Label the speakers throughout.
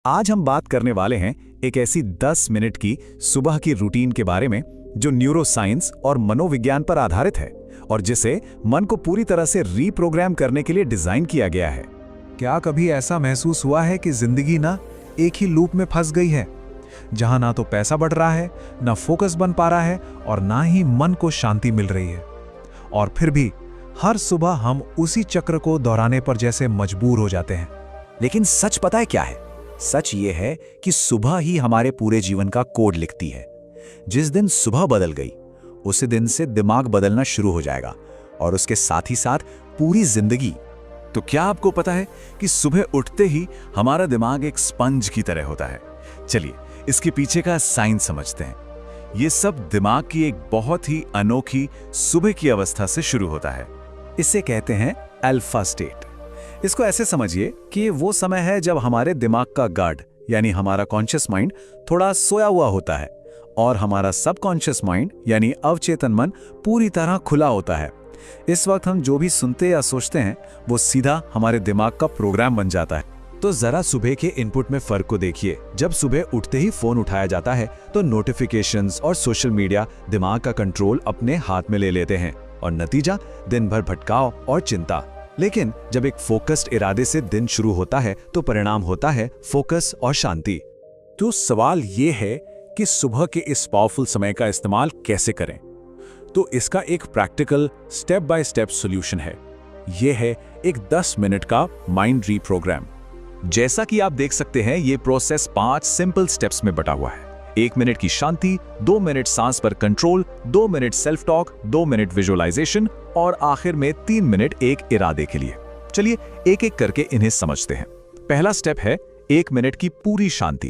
Speaker 1: आज हम बात करने वाले हैं एक ऐसी 10 मिनट की सुबह की रूटीन के बारे में जो न्यूरोसाइंस और मनोविज्ञान पर आधारित है और जिसे मन को पूरी तरह से रीप्रोग्राम करने के लिए डिजाइन किया गया है।
Speaker 2: क्या कभी ऐसा महसूस हुआ है कि जिंदगी ना एक ही लूप में फंस गई है, जहां ना तो पैसा बढ़ रहा है, ना फोकस बन पा रहा है और ना ही मन को शांति मिल रही है, और फिर भी हर सुबह हम उसी चक्र को दोहराने पर जैसे मजबूर हो जाते हैं।
Speaker 1: लेकिन सच पता है क्या है? सच ये है कि सुबह ही हमारे पूरे जीवन का कोड लिखती है। जिस दिन सुबह बदल गई उसी दिन से दिमाग बदलना शुरू हो जाएगा और उसके साथ ही साथ पूरी जिंदगी। तो क्या आपको पता है कि सुबह उठते ही हमारा दिमाग एक स्पंज की तरह होता है? चलिए इसके पीछे का साइंस समझते हैं। ये सब दिमाग की एक बहुत ही अनोखी सुबह की अवस्था से शुरू होता है। इसे कहते हैं अल्फा स्टेट। इसको ऐसे समझिए कि वो समय है जब हमारे दिमाग का गार्ड यानी हमारा कॉन्शियस माइंड थोड़ा सोया हुआ होता है और हमारा सबकॉन्शियस माइंड यानी अवचेतन मन पूरी तरह खुला होता है। इस वक्त हम जो भी सुनते या सोचते हैं वो सीधा हमारे दिमाग का प्रोग्राम बन जाता है। तो जरा सुबह के इनपुट में फर्क को देखिए। जब सुबह उठते ही फोन उठाया जाता है तो नोटिफिकेशंस और सोशल मीडिया दिमाग का कंट्रोल अपने हाथ में ले लेते हैं और नतीजा दिन भर भटकाव और चिंता। लेकिन जब एक फोकस्ड इरादे से दिन शुरू होता है तो परिणाम होता है फोकस और शांति। तो सवाल ये है कि सुबह के इस पावरफुल समय का इस्तेमाल कैसे करें? तो इसका एक practical step by step solution है। यह है एक 10 मिनट का माइंड रीप्रोग्राम। जैसा कि आप देख सकते हैं ये प्रोसेस 5 सिंपल स्टेप्स में बटा हुआ है। 1 मिनट की शांति, 2 मिनट सांस पर control, 2 minute self talk, 2 minute visualisation और आखिर में 3 मिनट एक इरादे के लिए। चलिए एक एक करके इन्हें समझते हैं। पहला स्टेप है 1 मिनट की पूरी शांति।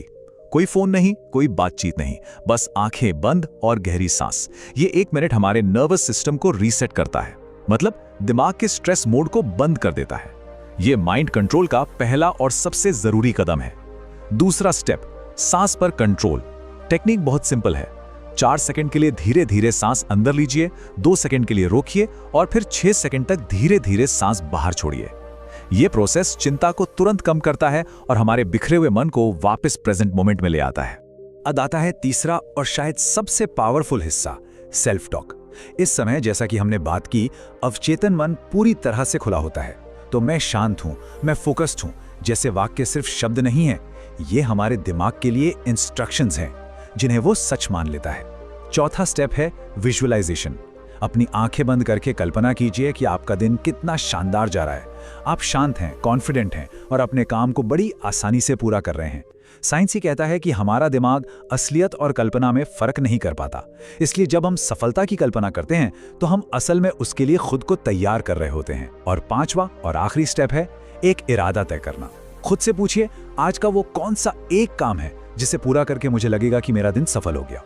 Speaker 1: कोई फोन नहीं, कोई बातचीत नहीं, बस आंखें बंद और गहरी सांस। ये 1 मिनट हमारे नर्वस सिस्टम को रीसेट करता है, मतलब दिमाग के स्ट्रेस मोड को बंद कर देता है। ये माइंड कंट्रोल का पहला और सबसे जरूरी कदम है। दूसरा स्टेप, सांस पर कंट्रोल। टेक्निक बहुत सिंपल है। 4 सेकंड के लिए धीरे धीरे सांस अंदर लीजिए, 2 सेकंड के लिए रोकिए और फिर 6 सेकंड तक धीरे धीरे सांस बाहर छोड़िए। यह प्रोसेस चिंता को तुरंत कम करता है और हमारे बिखरे हुए मन को वापस प्रेजेंट मोमेंट में ले आता है। अब आता है तीसरा और शायद सबसे पावरफुल हिस्सा, सेल्फ टॉक। इस समय जैसा कि हमने बात की, अवचेतन मन पूरी तरह से खुला होता है। तो मैं शांत हूं, मैं फोकस्ड हूं जैसे वाक्य सिर्फ शब्द नहीं है, ये हमारे दिमाग के लिए इंस्ट्रक्शंस हैं जिन्हें वो सच मान लेता है। चौथा स्टेप है विजुअलाइजेशन। अपनी आंखें बंद करके कल्पना कीजिए कि आपका दिन कितना शानदार जा रहा है। आप शांत हैं, कॉन्फिडेंट हैं और अपने काम को बड़ी आसानी से पूरा कर रहे हैं। साइंस ही कहता है कि हमारा दिमाग असलियत और कल्पना में फर्क नहीं कर पाता, इसलिए जब हम सफलता की कल्पना करते हैं तो हम असल में उसके लिए खुद को तैयार कर रहे होते हैं। और पांचवा और आखिरी स्टेप है एक इरादा तय करना। खुद से पूछिए आज का वो कौन सा एक काम है जिसे पूरा करके मुझे लगेगा कि मेरा दिन सफल हो गया।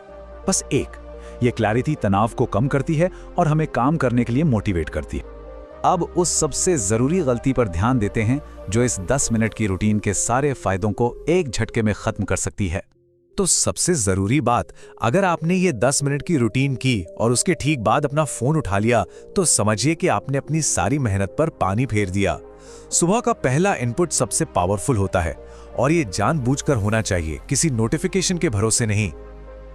Speaker 1: बस एक। ये क्लैरिटी तनाव को कम करती है और हमें काम करने के लिए मोटिवेट करती है। अब उस सबसे जरूरी गलती पर ध्यान देते हैं जो इस 10 मिनट की रूटीन के सारे फायदों को एक झटके में खत्म कर सकती है। तो सबसे जरूरी बात, अगर आपने ये 10 मिनट की रूटीन की और उसके ठीक बाद अपना फोन उठा लिया तो समझिए कि आपने अपनी सारी मेहनत पर पानी फेर दिया। सुबह का पहला इनपुट सबसे पावरफुल होता है और ये जानबूझकर होना चाहिए, किसी नोटिफिकेशन के भरोसे नहीं।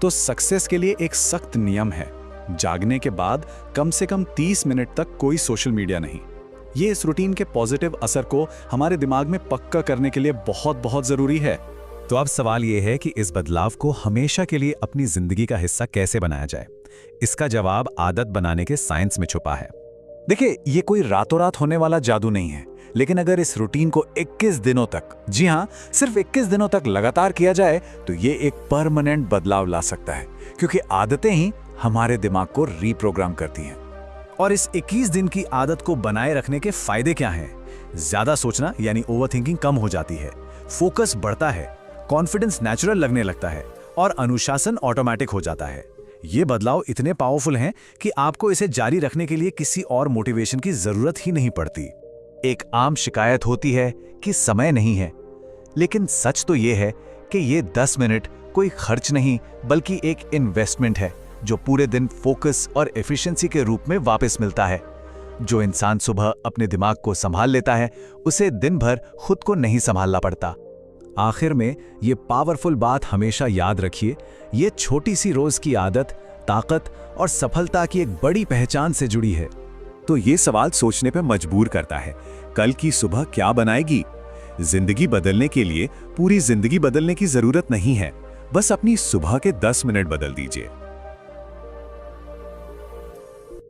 Speaker 1: तो सक्सेस के लिए एक सख्त नियम है, जागने के बाद कम से कम 30 मिनट तक कोई सोशल मीडिया नहीं। ये इस रूटीन के पॉजिटिव असर को हमारे दिमाग में पक्का करने के लिए बहुत जरूरी है। तो अब सवाल ये है कि इस बदलाव को हमेशा के लिए अपनी जिंदगी का हिस्सा कैसे बनाया जाए? इसका जवाब आदत बनाने के साइंस में छुपा है। देखिए, ये कोई रातों रात होने वाला जादू नहीं है, लेकिन अगर इस रूटीन को 21 दिनों तक, जी हां, सिर्फ 21 दिनों तक लगातार किया जाए तो ये एक परमानेंट बदलाव ला सकता है, क्योंकि आदतें ही हमारे दिमाग को रीप्रोग्राम करती हैं। और इस 21 दिन की आदत को बनाए रखने के फायदे क्या हैं? ज्यादा सोचना यानी ओवरथिंकिंग कम हो जाती है, फोकस बढ़ता है, कॉन्फिडेंस नेचुरल लगने लगता है और अनुशासन ऑटोमेटिक हो जाता है। ये बदलाव इतने पावरफुल हैं कि आपको इसे जारी रखने के लिए किसी और मोटिवेशन की जरूरत ही नहीं पड़ती। एक आम शिकायत होती है कि समय नहीं है, लेकिन सच तो ये है कि ये 10 मिनट कोई खर्च नहीं बल्कि एक इन्वेस्टमेंट है जो पूरे दिन फोकस और एफिशिएंसी के रूप में वापस मिलता है। जो इंसान सुबह अपने दिमाग को संभाल लेता है उसे दिन भर खुद को नहीं संभालना पड़ता।
Speaker 2: आखिर में ये पावरफुल बात हमेशा याद रखिए, ये छोटी सी रोज की आदत ताकत और सफलता की एक बड़ी पहचान से जुड़ी है।
Speaker 1: तो ये सवाल सोचने पे मजबूर करता है, कल की सुबह क्या बनाएगी? जिंदगी बदलने के लिए पूरी जिंदगी बदलने की जरूरत नहीं है, बस अपनी सुबह के 10 मिनट बदल दीजिए।